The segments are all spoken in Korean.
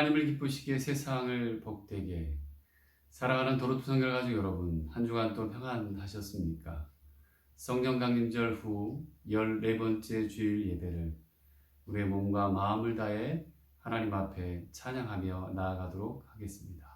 하나님을 기쁘시게 세상을 복되게 살아가는 도로투 성결 가족 여러분, 한 주간 또 평안하셨습니까? 성령 강림절 후 14번째 주일 예배를 우리의 몸과 마음을 다해 하나님 앞에 찬양하며 나아가도록 하겠습니다.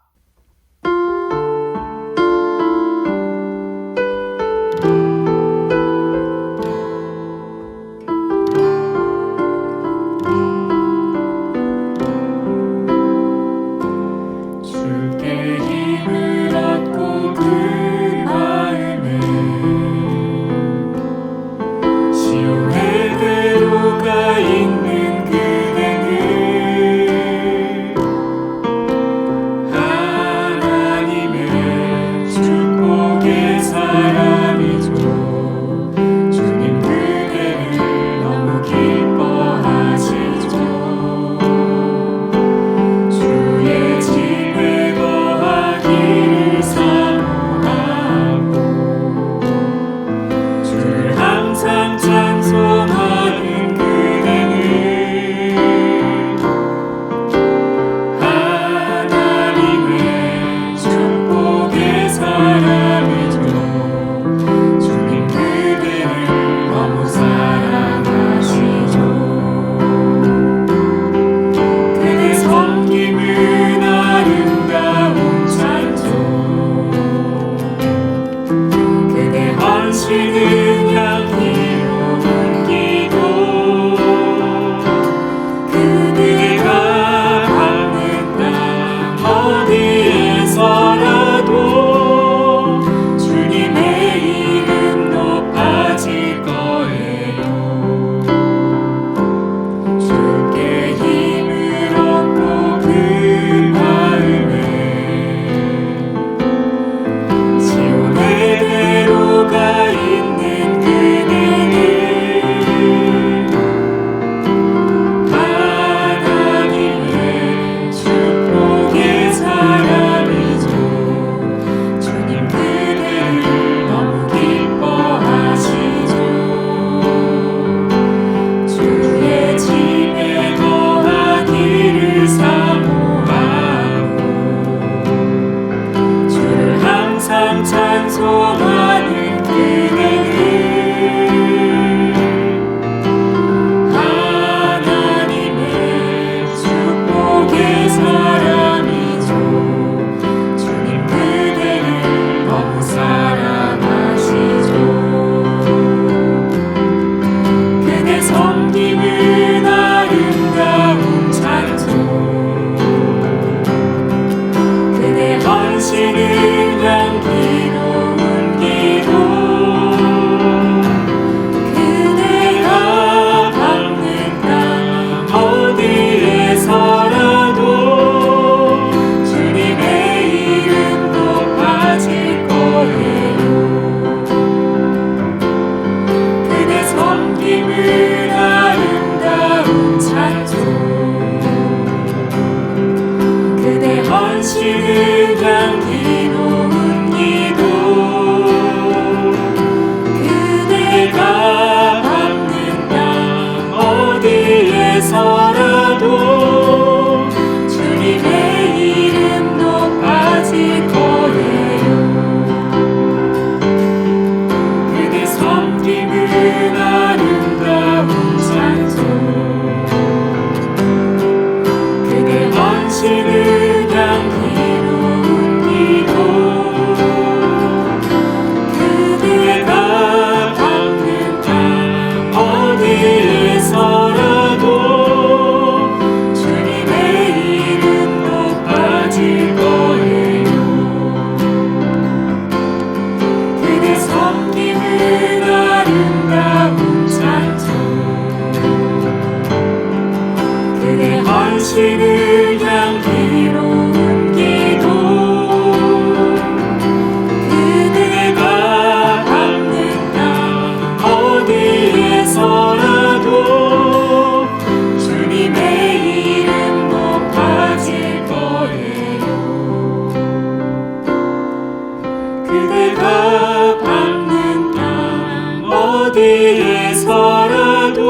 어디에서라도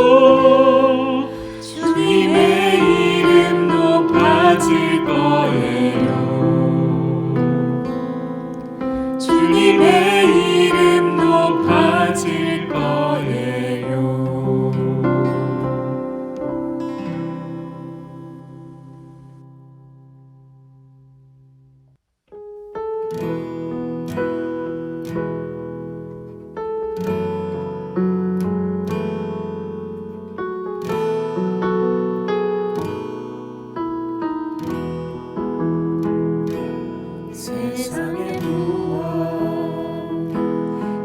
주님의 이름 높아지 세상의 무엇,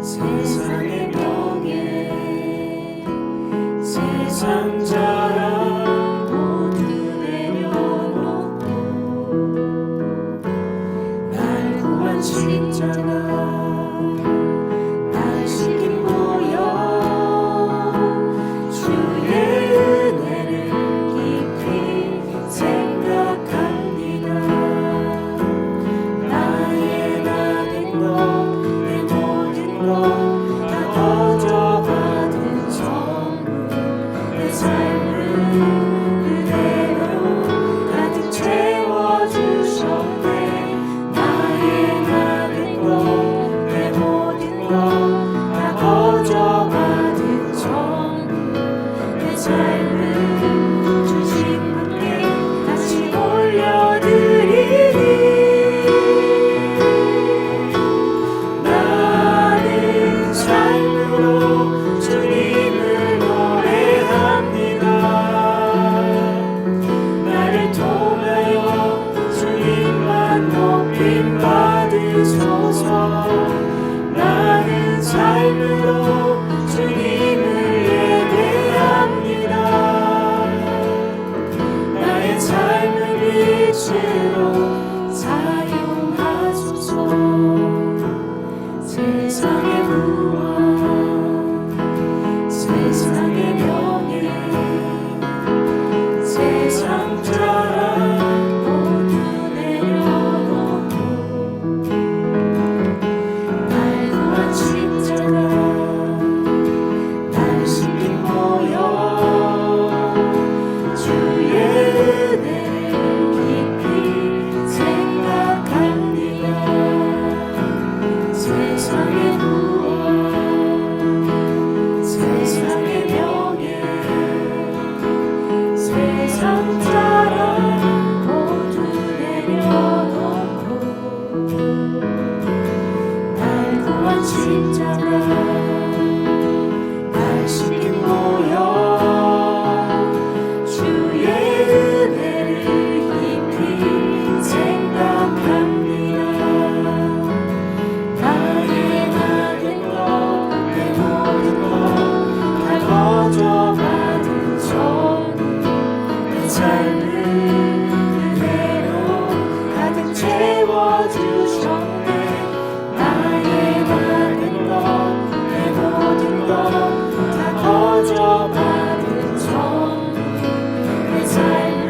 세상의 명예, 세상 자랑 모두 내려놓고 날 구한 십자가 날 시킨 모여 주의 은혜를 깊이 생각합니다. 나의 나된 것, 내 모든 것 다 거저받은 선물, 내 삶을 그대로 가득 채워주셨네. 나의 나된 것, 내 모든 것 다 거저받은 선물, 내 삶을 주신 분께 다시 올려드리니 나는 삶으로 주님을 노래합니다. 나를 통하여 주님만 높임 받으소서. 나는 삶으로 주님을 예배합니다. 나의 삶을 빛으로 사용하소서. 세상의 무엇, 세상의 명예, 세상 자랑 모두 내려놓고 날 구한 십자가 날 시킨 모여 주의 은혜를 깊이 생각합니다. 세상의 무엇, 세상의 명예, 세상 자랑 모두 내려놓고 날 구한 십자가 날 시킨 모여 주의 은혜를 깊이 생각합니다. 나의 나된 것, 내 모든 것 다 거저받은 선물, 내 삶을 은혜로 가득 채워주셨네. 나의 나된 것, 내 모든 것 다 거저받은 선물, 내 삶을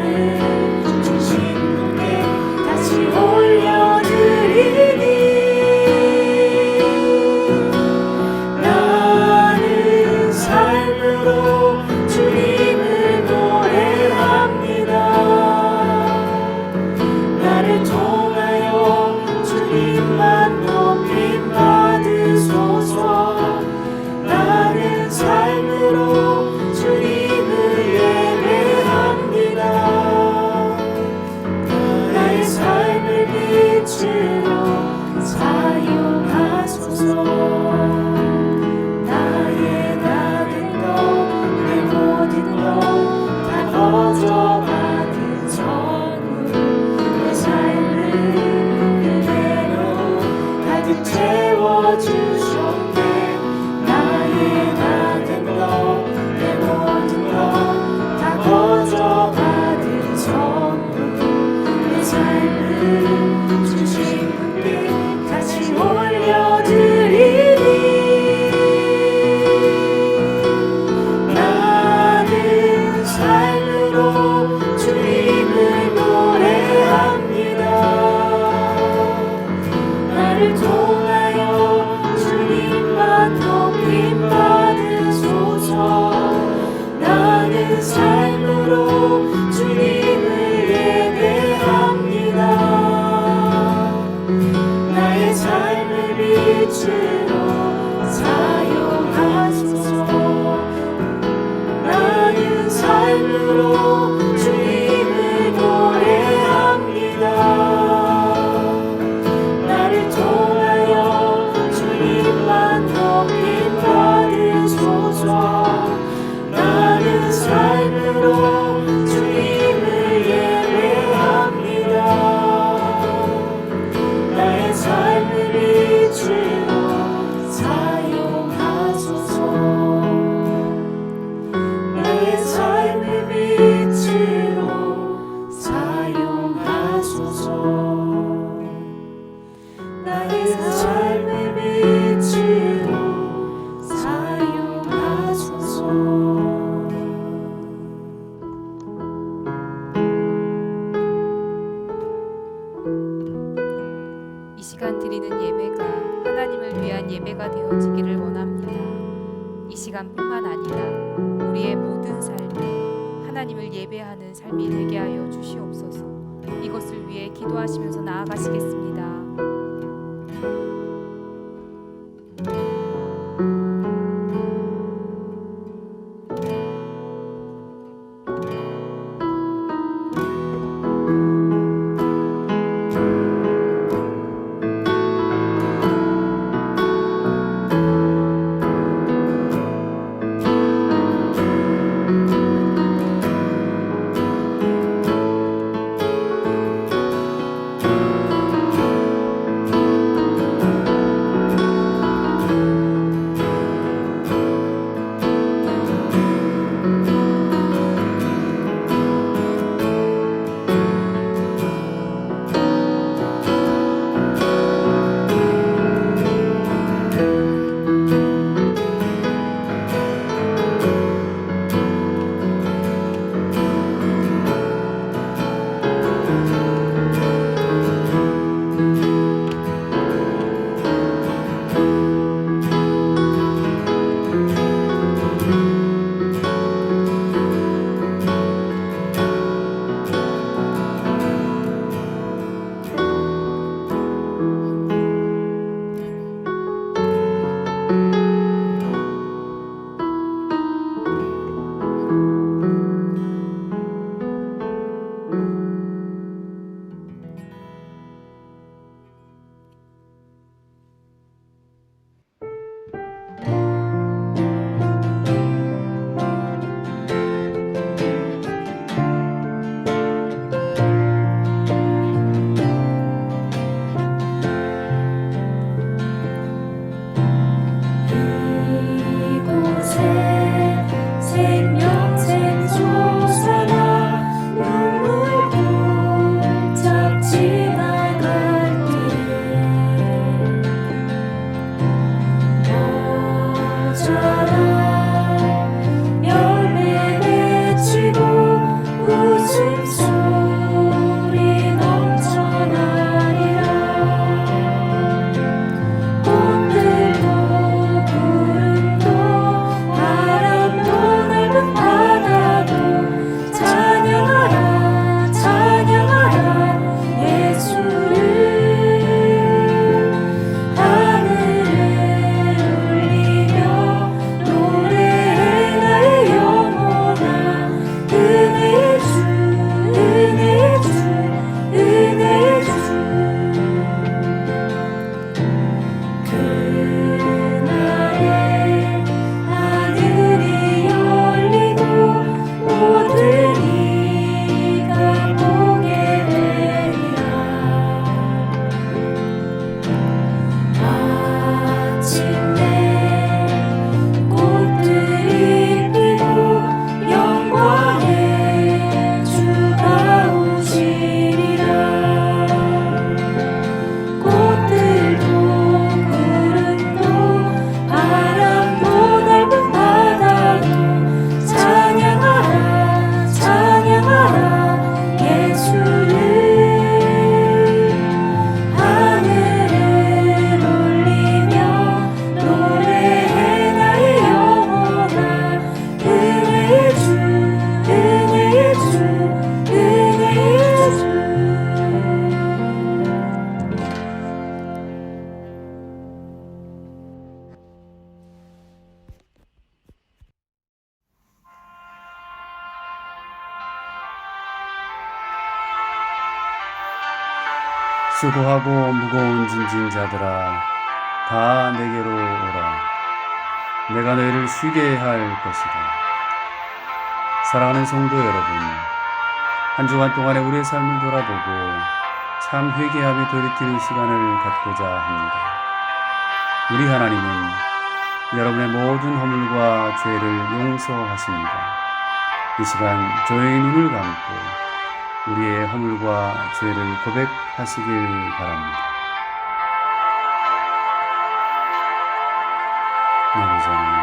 주신 분께 다시 올려드리니 나는 삶으로 주님을 노래합니다. 나를 통하여 주님만 높임 받으소서. 나는 삶으로 주님을 예배합니다. 나의 삶을 빛으로 사용하소서. 나의 나된 것, 내 모든 것 다 거저받은 선물, 내 삶을 그대로 가득 채워주셨네. 나의 나된 것, 내 모든 것 다 거저받은 선물, 내 삶을 주신 분께 다시 올려드리니 나는 삶으로 주님을 노래합니다. 나를 통하여 주님만 높임 받으소서. 나는 삶으로 주님을 예배합니다. 나의 삶을 빛으로 사용하소서. 나는 삶으로 주님을 노래합니다. 나를 시간 드리는 예배가 하나님을 위한 예배가 되어지기를 원합니다. 이 시간뿐만 아니라 우리의 모든 삶이 하나님을 예배하는 삶이 되게 하여 주시옵소서. 이것을 위해 기도하시면서 나아가시겠습니다. 수고하고 무거운 짐진 자들아 다 내게로 오라. 내가 너희를 쉬게 할 것이다. 사랑하는 성도 여러분, 한 주간 동안에 우리의 삶을 돌아보고 참 회개하며 돌이키는 시간을 갖고자 합니다. 우리 하나님은 여러분의 모든 허물과 죄를 용서하십니다. 이 시간 조용히 눈을 감고 우리의 허물과 죄를 고백하시길 바랍니다. 아버지 하나님,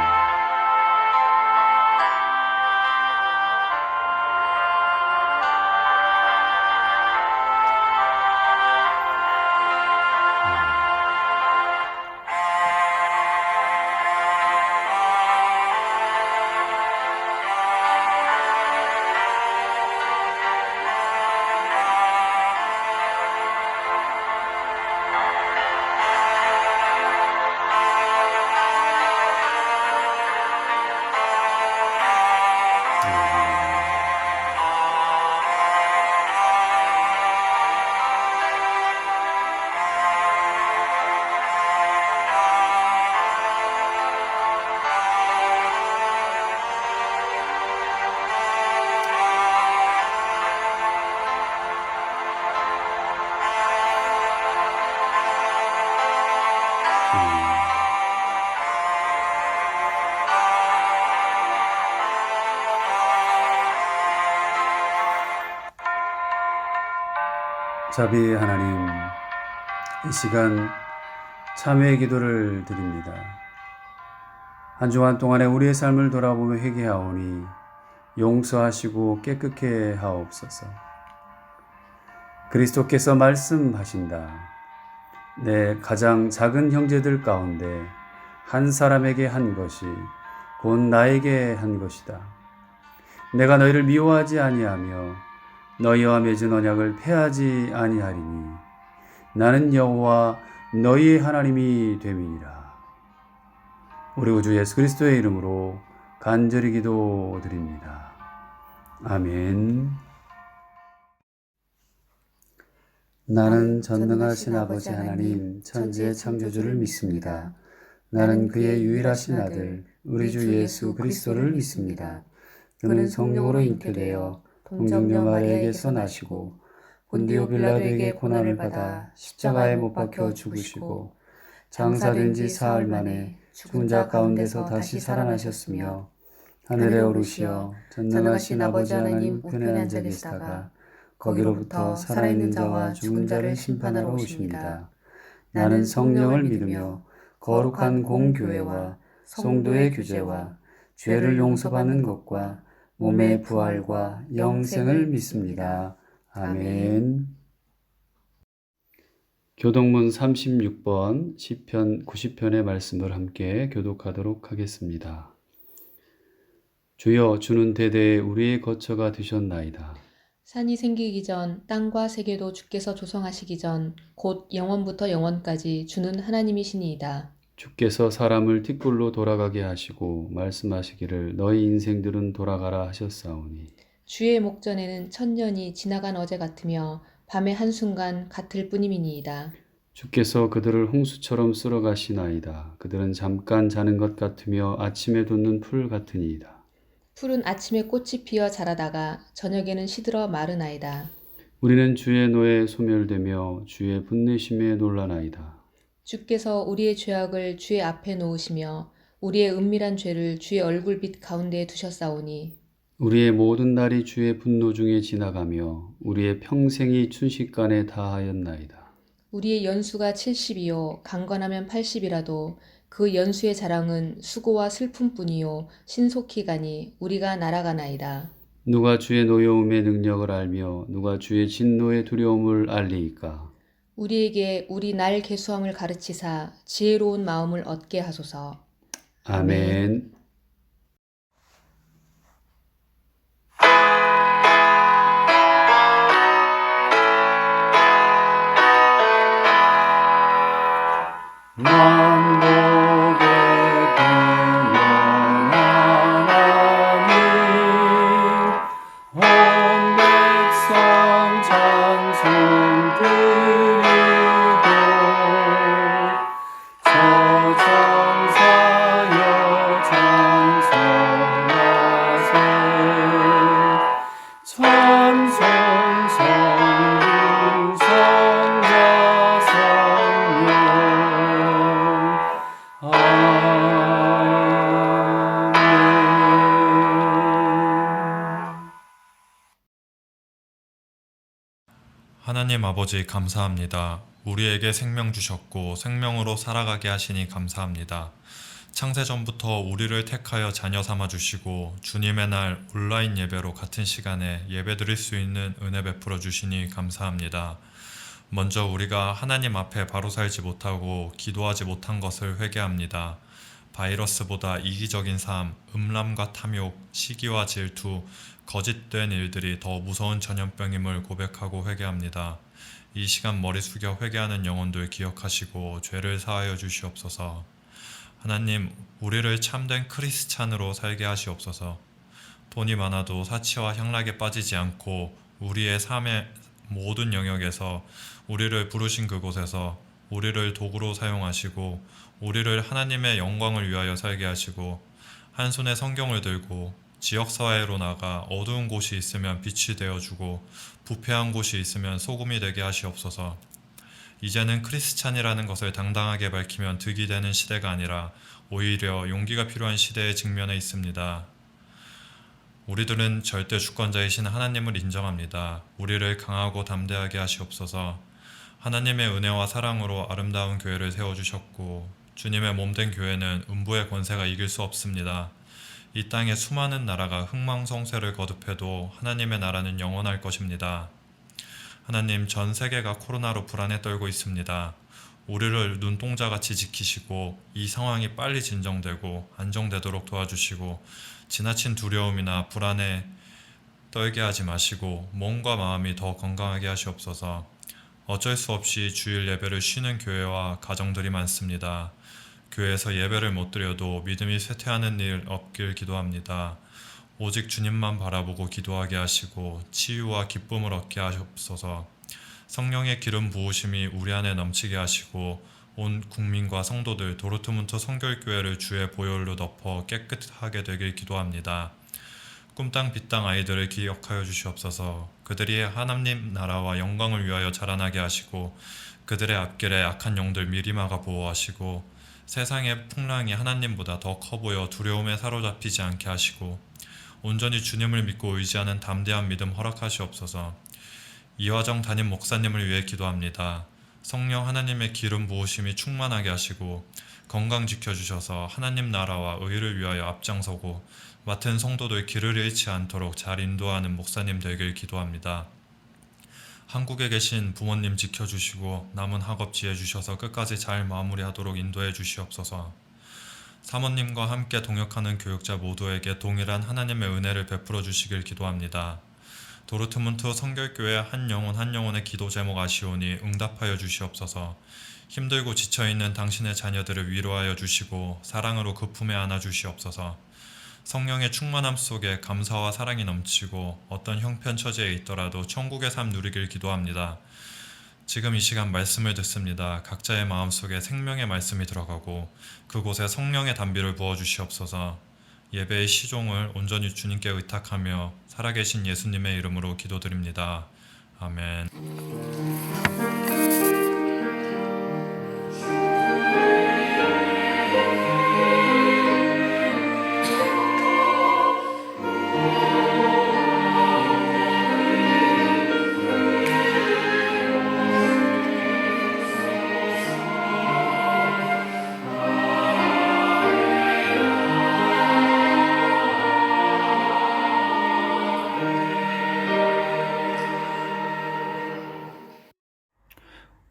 자비 하나님, 이 시간 참회의 기도를 드립니다. 한 주간 동안에 우리의 삶을 돌아보며 회개하오니 용서하시고 깨끗게 하옵소서. 그리스도께서 말씀하신다. 내 가장 작은 형제들 가운데 한 사람에게 한 것이 곧 나에게 한 것이다. 내가 너희를 미워하지 아니하며 너희와 맺은 언약을 폐하지 아니하리니 나는 여호와 너희의 하나님이 됨이니라. 우리 구주 예수 그리스도의 이름으로 간절히 기도드립니다. 아멘. 나는 전능하신 아버지 하나님 천지의 창조주를 믿습니다. 나는 그의 유일하신 아들 우리 주 예수 그리스도를 믿습니다. 그는 성령으로 잉태되어 동정녀 마리아에게서 나시고 본디오 빌라도에게 고난을 받아 십자가에 못 박혀 죽으시고 장사된 지 사흘 만에 죽은 자 가운데서 다시 살아나셨으며 하늘에 오르시어 전능하신 아버지 하나님 우편에 앉아 계시다가 거기로부터 살아있는 자와 죽은 자를 심판하러 오십니다. 나는 성령을 믿으며 거룩한 공교회와 성도의 교제와 죄를 용서받는 것과 몸의 부활과 영생을 믿습니다. 아멘. 교독문 36번 시편 90편의 말씀을 함께 교독하도록 하겠습니다. 주여, 주는 대대에 우리의 거처가 되셨나이다. 산이 생기기 전 땅과 세계도 주께서 조성하시기 전 곧 영원부터 영원까지 주는 하나님이시니이다. 주께서 사람을 틱불로 돌아가게 하시고 말씀하시기를 너희 인생들은 돌아가라 하셨사오니 주의 목전에는 천년이 지나간 어제 같으며 밤의 한순간 같을 뿐임이니이다. 주께서 그들을 홍수처럼 쓸어가시나이다. 그들은 잠깐 자는 것 같으며 아침에 돋는 풀 같으니이다. 풀은 아침에 꽃이 피어 자라다가 저녁에는 시들어 마르나이다. 우리는 주의 노에 소멸되며 주의 분내심에 놀라나이다. 주께서 우리의 죄악을 주의 앞에 놓으시며 우리의 은밀한 죄를 주의 얼굴빛 가운데에 두셨사오니 우리의 모든 날이 주의 분노 중에 지나가며 우리의 평생이 순식간에 다하였나이다. 우리의 연수가 70이요 강건하면 80이라도 그 연수의 자랑은 수고와 슬픔뿐이요 신속히 가니 우리가 날아가나이다. 누가 주의 노여움의 능력을 알며 누가 주의 진노의 두려움을 알리이까. 우리에게 우리 날 계수함을 가르치사 지혜로운 마음을 얻게 하소서. 아멘. 만복의 근원한 하나님 온 백성 찬송 드리고 저장사여 찬송하세 찬송 성부 성자 성령 하나님 아버지 감사합니다. 우리에게 생명 주셨고 생명으로 살아가게 하시니 감사합니다. 창세전부터 우리를 택하여 자녀 삼아 주시고 주님의 날 온라인 예배로 같은 시간에 예배드릴 수 있는 은혜 베풀어 주시니 감사합니다. 먼저 우리가 하나님 앞에 바로 살지 못하고 기도하지 못한 것을 회개합니다. 바이러스보다 이기적인 삶, 음란과 탐욕, 시기와 질투, 거짓된 일들이 더 무서운 전염병임을 고백하고 회개합니다. 이 시간 머리 숙여 회개하는 영혼들 기억하시고 죄를 사하여 주시옵소서. 하나님, 우리를 참된 크리스찬으로 살게 하시옵소서. 돈이 많아도 사치와 향락에 빠지지 않고 우리의 삶의 모든 영역에서 우리를 부르신 그곳에서 우리를 도구로 사용하시고 우리를 하나님의 영광을 위하여 살게 하시고 한 손에 성경을 들고 지역사회로 나가 어두운 곳이 있으면 빛이 되어주고 부패한 곳이 있으면 소금이 되게 하시옵소서. 이제는 크리스찬이라는 것을 당당하게 밝히면 득이 되는 시대가 아니라 오히려 용기가 필요한 시대에 직면해 있습니다. 우리들은 절대 주권자이신 하나님을 인정합니다. 우리를 강하고 담대하게 하시옵소서. 하나님의 은혜와 사랑으로 아름다운 교회를 세워주셨고 주님의 몸된 교회는 음부의 권세가 이길 수 없습니다. 이 땅의 수많은 나라가 흥망성쇠를 거듭해도 하나님의 나라는 영원할 것입니다. 하나님, 전 세계가 코로나로 불안에 떨고 있습니다. 우리를 눈동자같이 지키시고 이 상황이 빨리 진정되고 안정되도록 도와주시고 지나친 두려움이나 불안에 떨게 하지 마시고 몸과 마음이 더 건강하게 하시옵소서. 어쩔 수 없이 주일 예배를 쉬는 교회와 가정들이 많습니다. 교회에서 예배를 못 드려도 믿음이 쇠퇴하는 일 없길 기도합니다. 오직 주님만 바라보고 기도하게 하시고 치유와 기쁨을 얻게 하시옵소서. 성령의 기름 부으심이 우리 안에 넘치게 하시고 온 국민과 성도들 도르트문트 성결교회를 주의 보혈로 덮어 깨끗하게 되길 기도합니다. 꿈땅 빛땅 아이들을 기억하여 주시옵소서. 그들이 하나님 나라와 영광을 위하여 자라나게 하시고 그들의 앞길에 악한 영들 미리 막아 보호하시고 세상의 풍랑이 하나님보다 더 커 보여 두려움에 사로잡히지 않게 하시고 온전히 주님을 믿고 의지하는 담대한 믿음 허락하시옵소서. 이화정 담임 목사님을 위해 기도합니다. 성령 하나님의 기름 부으심이 충만하게 하시고 건강 지켜주셔서 하나님 나라와 의를 위하여 앞장서고 맡은 성도들 길을 잃지 않도록 잘 인도하는 목사님 되길 기도합니다. 한국에 계신 부모님 지켜주시고 남은 학업 지혜 주셔서 끝까지 잘 마무리하도록 인도해 주시옵소서. 사모님과 함께 동역하는 교육자 모두에게 동일한 하나님의 은혜를 베풀어 주시길 기도합니다. 도르트문트 성결교회 한 영혼의 기도 제목 아시오니 응답하여 주시옵소서. 힘들고 지쳐있는 당신의 자녀들을 위로하여 주시고 사랑으로 그 품에 안아 주시옵소서. 성령의 충만함 속에 감사와 사랑이 넘치고 어떤 형편처지에 있더라도 천국의 삶 누리길 기도합니다. 지금 이 시간 말씀을 듣습니다. 각자의 마음속에 생명의 말씀이 들어가고 그곳에 성령의 단비를 부어주시옵소서. 예배의 시종을 온전히 주님께 의탁하며 살아계신 예수님의 이름으로 기도드립니다. 아멘.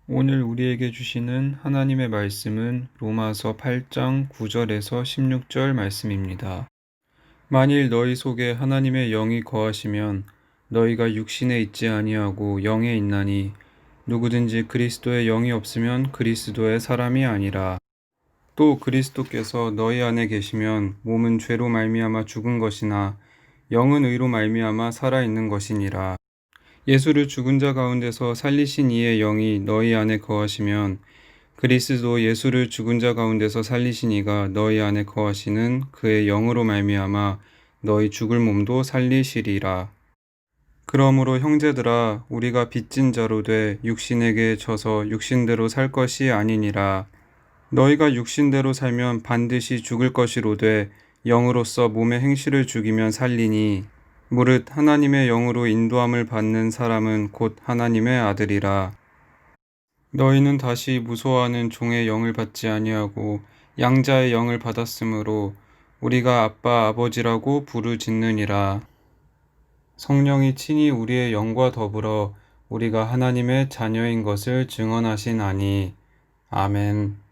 오늘 우리에게 주시는 하나님의 말씀은 로마서 8장 9절에서 16절 말씀입니다. 만일 너희 속에 하나님의 영이 거하시면 너희가 육신에 있지 아니하고 영에 있나니 누구든지 그리스도의 영이 없으면 그리스도의 사람이 아니라. 또 그리스도께서 너희 안에 계시면 몸은 죄로 말미암아 죽은 것이나 영은 의로 말미암아 살아있는 것이니라. 예수를 죽은 자 가운데서 살리신 이의 영이 너희 안에 거하시면 그리스도 예수를 죽은 자 가운데서 살리신 이가 너희 안에 거하시는 그의 영으로 말미암아 너희 죽을 몸도 살리시리라. 그러므로 형제들아, 우리가 빚진 자로 돼 육신에게 져서 육신대로 살 것이 아니니라. 너희가 육신대로 살면 반드시 죽을 것이로되 영으로서 몸의 행실을 죽이면 살리니 무릇 하나님의 영으로 인도함을 받는 사람은 곧 하나님의 아들이라. 너희는 다시 무소하는 종의 영을 받지 아니하고 양자의 영을 받았으므로 우리가 아빠 아버지라고 부르짖느니라. 성령이 친히 우리의 영과 더불어 우리가 하나님의 자녀인 것을 증언하시나니. 아멘.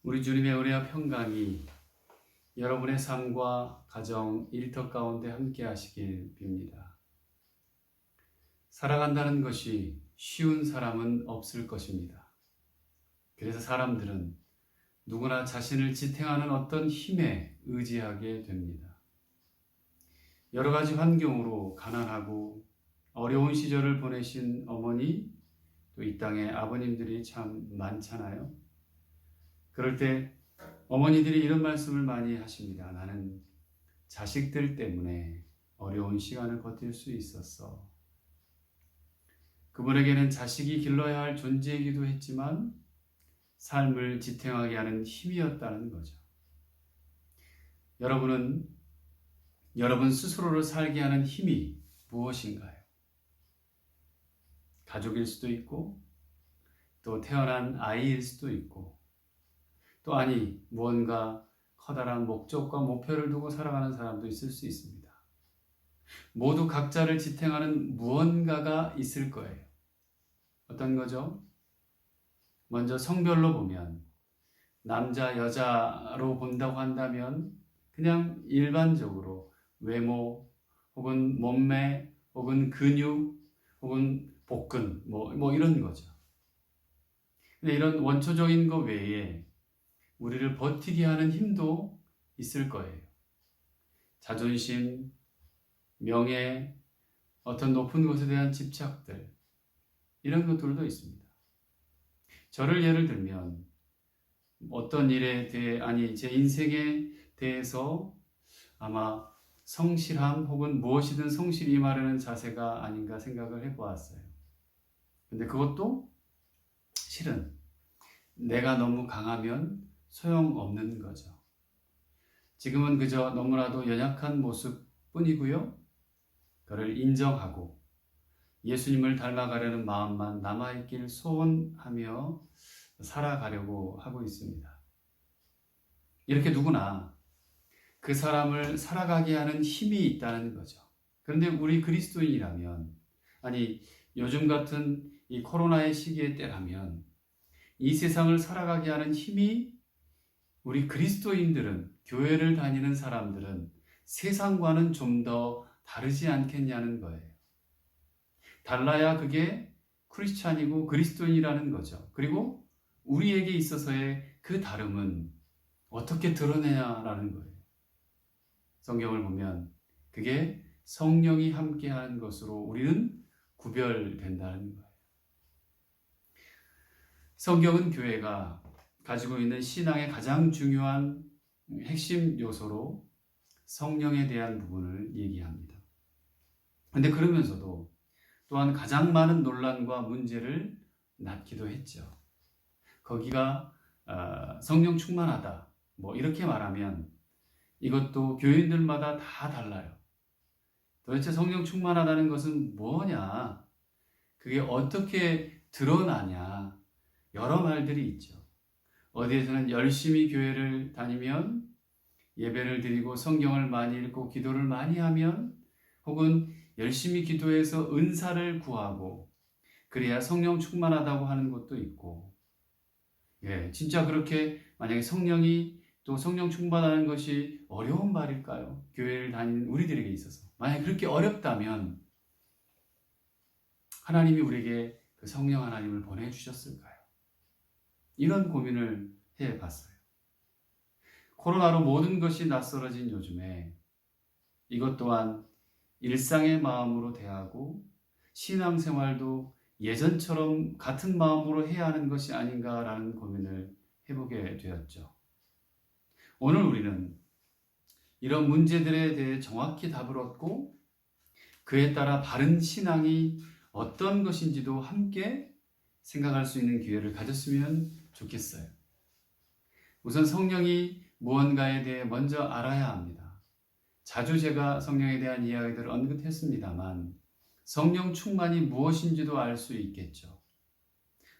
우리 주님의 은혜와 평강이 여러분의 삶과 가정, 일터 가운데 함께 하시길 빕니다. 살아간다는 것이 쉬운 사람은 없을 것입니다. 그래서 사람들은 누구나 자신을 지탱하는 어떤 힘에 의지하게 됩니다. 여러 가지 환경으로 가난하고 어려운 시절을 보내신 어머니, 또 이 땅에 아버님들이 참 많잖아요. 그럴 때 어머니들이 이런 말씀을 많이 하십니다. 나는 자식들 때문에 어려운 시간을 버틸 수 있었어. 그분에게는 자식이 길러야 할 존재이기도 했지만 삶을 지탱하게 하는 힘이었다는 거죠. 여러분은 여러분 스스로를 살게 하는 힘이 무엇인가요? 가족일 수도 있고, 또 태어난 아이일 수도 있고, 또 아니 무언가 커다란 목적과 목표를 두고 살아가는 사람도 있을 수 있습니다. 모두 각자를 지탱하는 무언가가 있을 거예요. 어떤 거죠? 먼저 성별로 보면 남자, 여자로 본다고 한다면 그냥 일반적으로 외모 혹은 몸매 혹은 근육 혹은 복근 뭐 이런 거죠. 근데 이런 원초적인 것 외에 우리를 버티게 하는 힘도 있을 거예요. 자존심, 명예, 어떤 높은 것에 대한 집착들, 이런 것들도 있습니다. 저를 예를 들면 어떤 일에 대해, 제 인생에 대해서 아마 성실함 혹은 무엇이든 성실히 임하려는 자세가 아닌가 생각을 해보았어요. 근데 그것도 실은 내가 너무 강하면 소용없는 거죠. 지금은 그저 너무나도 연약한 모습뿐이고요. 그를 인정하고 예수님을 닮아가려는 마음만 남아있길 소원하며 살아가려고 하고 있습니다. 이렇게 누구나 그 사람을 살아가게 하는 힘이 있다는 거죠. 그런데 우리 그리스도인이라면, 요즘 같은 이 코로나의 시기의 때라면 이 세상을 살아가게 하는 힘이 우리 그리스도인들은, 교회를 다니는 사람들은 세상과는 좀 더 다르지 않겠냐는 거예요. 달라야 그게 크리스찬이고 그리스도인이라는 거죠. 그리고 우리에게 있어서의 그 다름은 어떻게 드러내냐라는 거예요. 성경을 보면 그게 성령이 함께하는 것으로 우리는 구별된다는 거예요. 성경은 교회가 가지고 있는 신앙의 가장 중요한 핵심 요소로 성령에 대한 부분을 얘기합니다. 그런데 그러면서도 또한 가장 많은 논란과 문제를 낳기도 했죠. 거기가 성령 충만하다, 이렇게 말하면 이것도 교인들마다 다 달라요. 도대체 성령 충만하다는 것은 뭐냐? 그게 어떻게 드러나냐? 여러 말들이 있죠. 어디에서는 열심히 교회를 다니면, 예배를 드리고 성경을 많이 읽고 기도를 많이 하면, 혹은 열심히 기도해서 은사를 구하고 그래야 성령 충만하다고 하는 것도 있고, 진짜 그렇게 만약에 성령이 또 성령 충만하는 것이 어려운 말일까요? 교회를 다니는 우리들에게 있어서 만약에 그렇게 어렵다면 하나님이 우리에게 그 성령 하나님을 보내주셨을까요? 이런 고민을 해봤어요. 코로나로 모든 것이 낯설어진 요즘에 이것 또한 일상의 마음으로 대하고 신앙생활도 예전처럼 같은 마음으로 해야 하는 것이 아닌가라는 고민을 해보게 되었죠. 오늘 우리는 이런 문제들에 대해 정확히 답을 얻고 그에 따라 바른 신앙이 어떤 것인지도 함께 생각할 수 있는 기회를 가졌으면 좋겠어요. 우선 성령이 무언가에 대해 먼저 알아야 합니다. 자주 제가 성령에 대한 이야기들을 언급했습니다만 성령 충만이 무엇인지도 알 수 있겠죠.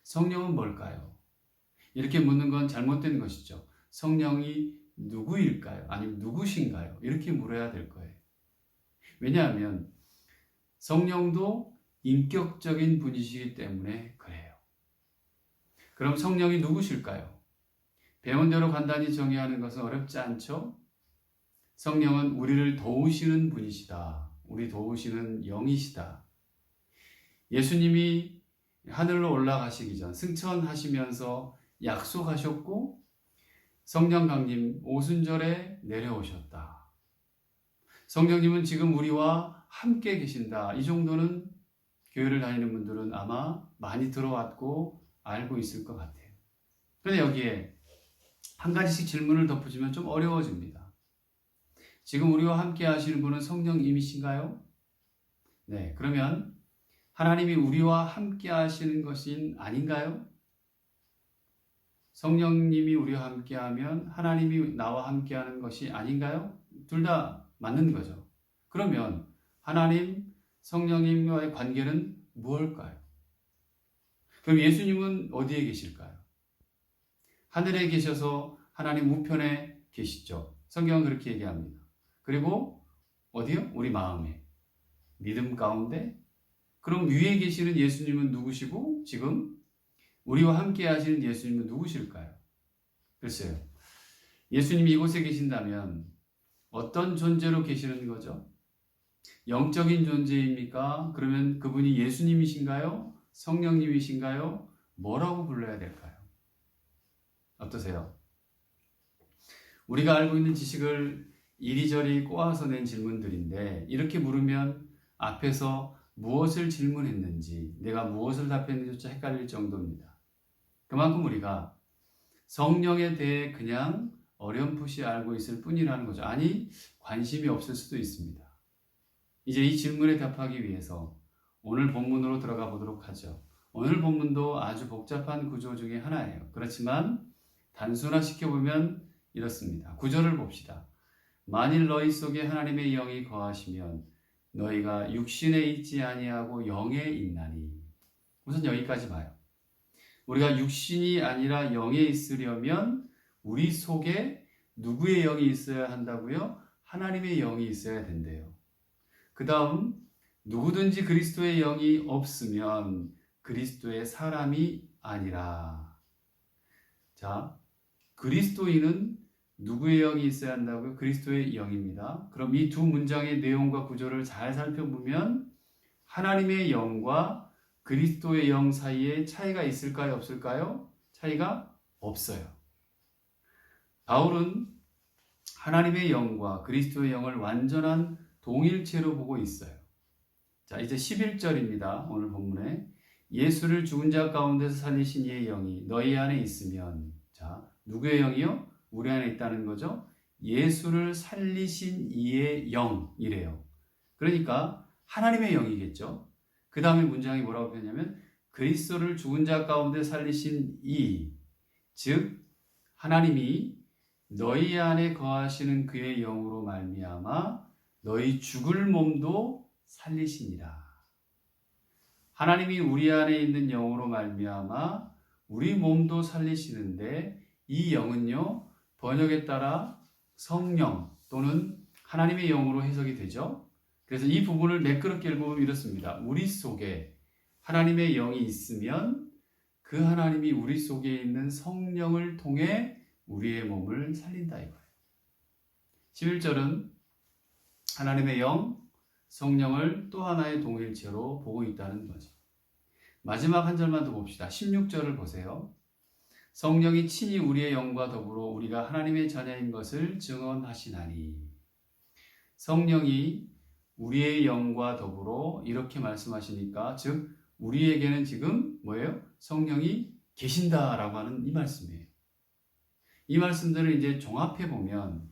성령은 뭘까요? 이렇게 묻는 건 잘못된 것이죠. 성령이 누구일까요? 아니면 누구신가요? 이렇게 물어야 될 거예요. 왜냐하면 성령도 인격적인 분이시기 때문에 그래요. 그럼 성령이 누구실까요? 배운 대로 간단히 정의하는 것은 어렵지 않죠? 성령은 우리를 도우시는 분이시다. 우리 도우시는 영이시다. 예수님이 하늘로 올라가시기 전 승천하시면서 약속하셨고 성령 강림 오순절에 내려오셨다. 성령님은 지금 우리와 함께 계신다. 이 정도는 교회를 다니는 분들은 아마 많이 들어왔고 알고 있을 것 같아요. 그런데 여기에 한 가지씩 질문을 덧붙이면 좀 어려워집니다. 지금 우리와 함께 하시는 분은 성령님이신가요? 네, 그러면 하나님이 우리와 함께 하시는 것이 아닌가요? 성령님이 우리와 함께 하면 하나님이 나와 함께 하는 것이 아닌가요? 둘 다 맞는 거죠. 그러면 하나님, 성령님과의 관계는 무엇일까요? 그럼 예수님은 어디에 계실까요? 하늘에 계셔서 하나님 우편에 계시죠. 성경은 그렇게 얘기합니다. 그리고 어디요? 우리 마음에. 믿음 가운데. 그럼 위에 계시는 예수님은 누구시고 지금 우리와 함께 하시는 예수님은 누구실까요? 글쎄요. 예수님이 이곳에 계신다면 어떤 존재로 계시는 거죠? 영적인 존재입니까? 그러면 그분이 예수님이신가요? 성령님이신가요? 뭐라고 불러야 될까요? 어떠세요? 우리가 알고 있는 지식을 이리저리 꼬아서 낸 질문들인데 이렇게 물으면 앞에서 무엇을 질문했는지 내가 무엇을 답했는지조차 헷갈릴 정도입니다. 그만큼 우리가 성령에 대해 그냥 어렴풋이 알고 있을 뿐이라는 거죠. 아니, 관심이 없을 수도 있습니다. 이제 이 질문에 답하기 위해서 오늘 본문으로 들어가 보도록 하죠. 오늘 본문도 아주 복잡한 구조 중에 하나예요. 그렇지만 단순화시켜보면 이렇습니다. 구절을 봅시다. 만일 너희 속에 하나님의 영이 거하시면 너희가 육신에 있지 아니하고 영에 있나니. 우선 여기까지 봐요. 우리가 육신이 아니라 영에 있으려면 우리 속에 누구의 영이 있어야 한다고요? 하나님의 영이 있어야 된대요. 그 다음 누구든지 그리스도의 영이 없으면 그리스도의 사람이 아니라. 자, 그리스도인은 누구의 영이 있어야 한다고요? 그리스도의 영입니다. 그럼 이 두 문장의 내용과 구조를 잘 살펴보면 하나님의 영과 그리스도의 영 사이에 차이가 있을까요? 없을까요? 차이가 없어요. 바울은 하나님의 영과 그리스도의 영을 완전한 동일체로 보고 있어요. 자, 이제 11절입니다. 오늘 본문에 예수를 죽은 자 가운데서 살리신 이의 영이 너희 안에 있으면. 자, 누구의 영이요? 우리 안에 있다는 거죠. 예수를 살리신 이의 영이래요. 그러니까 하나님의 영이겠죠. 그 다음에 문장이 뭐라고 표현하냐면 그리스도를 죽은 자 가운데 살리신 이, 즉 하나님이 너희 안에 거하시는 그의 영으로 말미암아 너희 죽을 몸도 살리시니라. 하나님이 우리 안에 있는 영으로 말미암아 우리 몸도 살리시는데 이 영은요, 번역에 따라 성령 또는 하나님의 영으로 해석이 되죠. 그래서 이 부분을 매끄럽게 읽으면 이렇습니다. 우리 속에 하나님의 영이 있으면 그 하나님이 우리 속에 있는 성령을 통해 우리의 몸을 살린다 이거예요. 11절은 하나님의 영, 성령을 또 하나의 동일체로 보고 있다는 거죠. 마지막 한 절만 더 봅시다. 16절을 보세요. 성령이 친히 우리의 영과 더불어 우리가 하나님의 자녀인 것을 증언하시나니. 성령이 우리의 영과 더불어 이렇게 말씀하시니까 즉 우리에게는 지금 뭐예요? 성령이 계신다라고 하는 이 말씀이에요. 이 말씀들을 이제 종합해 보면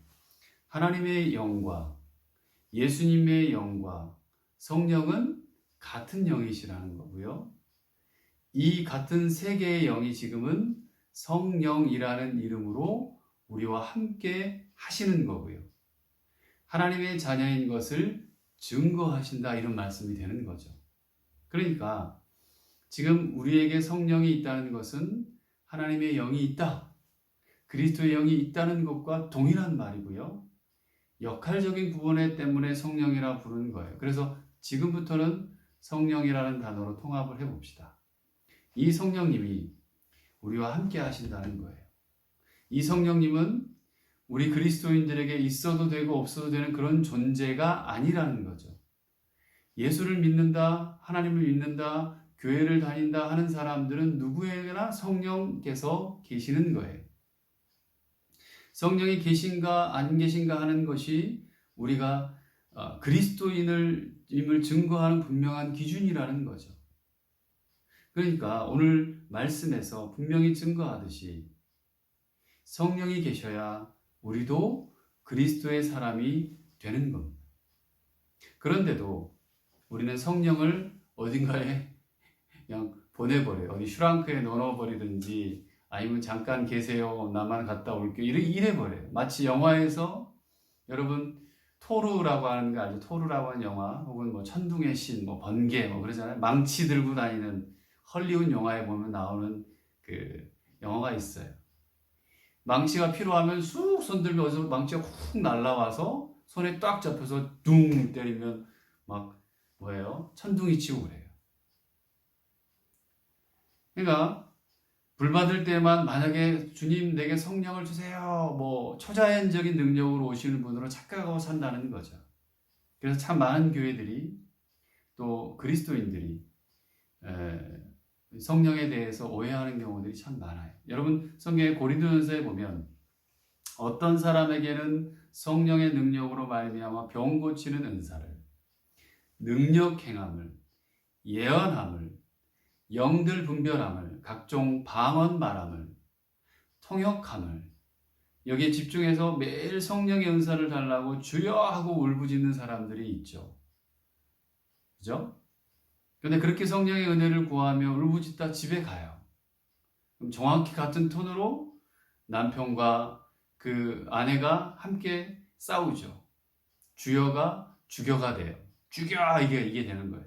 하나님의 영과 예수님의 영과 성령은 같은 영이시라는 거고요. 이 같은 세 개의 영이 지금은 성령이라는 이름으로 우리와 함께 하시는 거고요. 하나님의 자녀인 것을 증거하신다 이런 말씀이 되는 거죠. 그러니까 지금 우리에게 성령이 있다는 것은 하나님의 영이 있다, 그리스도의 영이 있다는 것과 동일한 말이고요. 역할적인 구분에 때문에 성령이라 부르는 거예요. 그래서 지금부터는 성령이라는 단어로 통합을 해봅시다. 이 성령님이 우리와 함께 하신다는 거예요. 이 성령님은 우리 그리스도인들에게 있어도 되고 없어도 되는 그런 존재가 아니라는 거죠. 예수를 믿는다, 하나님을 믿는다, 교회를 다닌다 하는 사람들은 누구에게나 성령께서 계시는 거예요. 성령이 계신가 안 계신가 하는 것이 우리가 그리스도인임을 증거하는 분명한 기준이라는 거죠. 그러니까 오늘 말씀에서 분명히 증거하듯이 성령이 계셔야 우리도 그리스도의 사람이 되는 겁니다. 그런데도 우리는 성령을 어딘가에 그냥 보내버려요. 어디 슈랑크에 넣어버리든지 아니면 잠깐 계세요. 나만 갔다 올게요. 이래버려요. 마치 영화에서 여러분 토르라고 하는 거 알죠? 토르라고 하는 영화 혹은 뭐 천둥의 신, 뭐 번개 뭐 그러잖아요. 망치 들고 다니는 헐리우드 영화에 보면 나오는 그 영화가 있어요. 망치가 필요하면 쑥 손들면 어디서 망치가 훅 날라와서 손에 딱 잡혀서 둥 때리면 막 뭐예요? 천둥이 치고 그래요. 그러니까 불 받을 때만 만약에 주님 내게 성령을 주세요. 뭐 초자연적인 능력으로 오시는 분으로 착각하고 산다는 거죠. 그래서 참 많은 교회들이 또 그리스도인들이 성령에 대해서 오해하는 경우들이 참 많아요. 여러분 성경의 고린도전서에 보면 어떤 사람에게는 성령의 능력으로 말미암아 병 고치는 은사를, 능력 행함을, 예언함을, 영들 분별함을, 각종 방언 말함을, 통역함을, 여기에 집중해서 매일 성령의 은사를 달라고 주여 하고 울부짖는 사람들이 있죠. 그죠? 그런데 그렇게 성령의 은혜를 구하며 울부짖다 집에 가요. 그럼 정확히 같은 톤으로 남편과 그 아내가 함께 싸우죠. 주여가 주교가 돼요. 죽여! 이게 되는 거예요.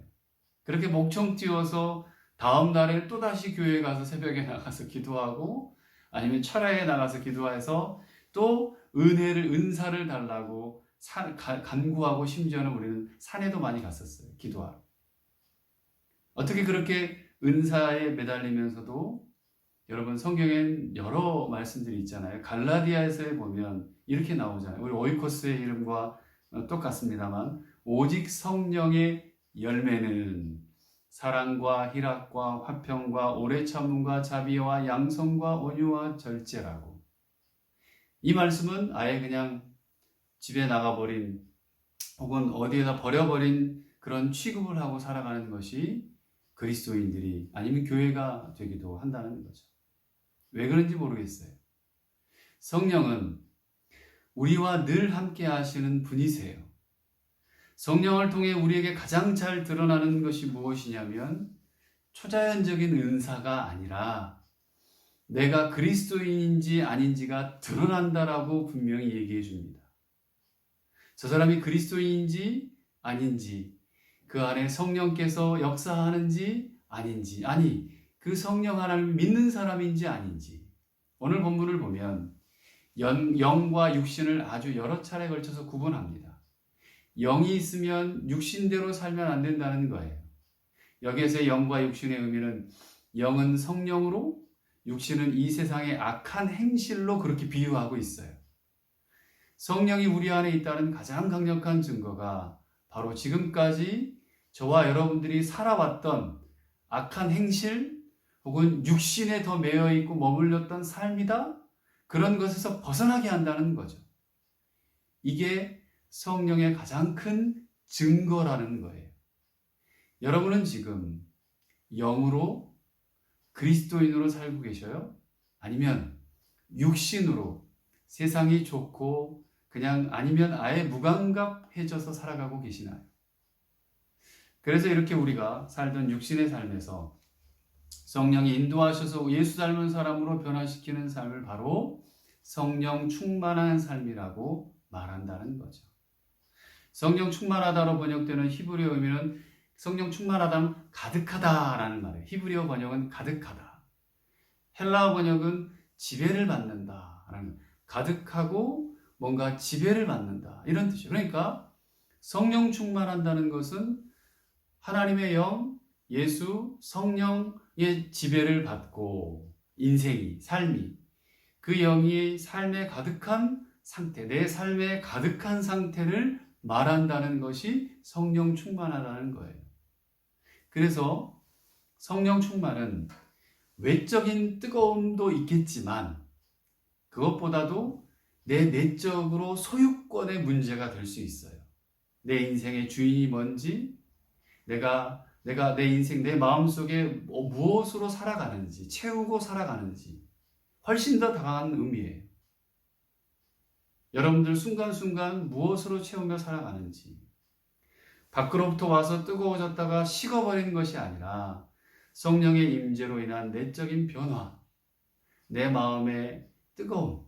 그렇게 목청 띄워서 다음 날에 또다시 교회에 가서 새벽에 나가서 기도하고 아니면 철야에 나가서 기도해서 또 은사를 달라고 간구하고 심지어는 우리는 산에도 많이 갔었어요. 기도하러. 어떻게 그렇게 은사에 매달리면서도 여러분 성경엔 여러 말씀들이 있잖아요. 갈라디아에서 보면 이렇게 나오잖아요. 우리 오이코스의 이름과 똑같습니다만 오직 성령의 열매는 사랑과 희락과 화평과 오래 참음과 자비와 양성과 온유와 절제라고. 이 말씀은 아예 그냥 집에 나가버린 혹은 어디에다 버려버린 그런 취급을 하고 살아가는 것이 그리스도인들이 아니면 교회가 되기도 한다는 거죠. 왜 그런지 모르겠어요. 성령은 우리와 늘 함께 하시는 분이세요. 성령을 통해 우리에게 가장 잘 드러나는 것이 무엇이냐면 초자연적인 은사가 아니라 내가 그리스도인인지 아닌지가 드러난다라고 분명히 얘기해 줍니다. 저 사람이 그리스도인인지 아닌지, 그 안에 성령께서 역사하는지 아닌지, 아니 그 성령 하나님을 믿는 사람인지 아닌지. 오늘 본문을 보면 영과 육신을 아주 여러 차례 걸쳐서 구분합니다. 영이 있으면 육신대로 살면 안 된다는 거예요. 여기에서 영과 육신의 의미는 영은 성령으로, 육신은 이 세상의 악한 행실로 그렇게 비유하고 있어요. 성령이 우리 안에 있다는 가장 강력한 증거가 바로 지금까지 저와 여러분들이 살아왔던 악한 행실 혹은 육신에 더 매여 있고 머물렀던 삶이다. 그런 것에서 벗어나게 한다는 거죠. 이게 성령의 가장 큰 증거라는 거예요. 여러분은 지금 영으로 그리스도인으로 살고 계셔요? 아니면 육신으로 세상이 좋고 그냥 아니면 아예 무감각해져서 살아가고 계시나요? 그래서 이렇게 우리가 살던 육신의 삶에서 성령이 인도하셔서 예수 닮은 사람으로 변화시키는 삶을 바로 성령 충만한 삶이라고 말한다는 거죠. 성령 충만하다로 번역되는 히브리어 의미는 성령 충만하다면 가득하다라는 말이에요. 히브리어 번역은 가득하다. 헬라어 번역은 지배를 받는다라는, 가득하고 뭔가 지배를 받는다 이런 뜻이에요. 그러니까 성령 충만한다는 것은 하나님의 영, 예수, 성령의 지배를 받고 인생이, 삶이 그 영이 삶에 가득한 상태, 내 삶에 가득한 상태를 말한다는 것이 성령 충만하다는 거예요. 그래서 성령 충만은 외적인 뜨거움도 있겠지만 그것보다도 내 내적으로 소유권의 문제가 될 수 있어요. 내 인생의 주인이 뭔지, 내가 내 인생, 내 마음속에 무엇으로 살아가는지, 채우고 살아가는지 훨씬 더 강한 의미예요. 여러분들 순간순간 무엇으로 채우며 살아가는지, 밖으로부터 와서 뜨거워졌다가 식어버리는 것이 아니라 성령의 임재로 인한 내적인 변화, 내 마음의 뜨거움,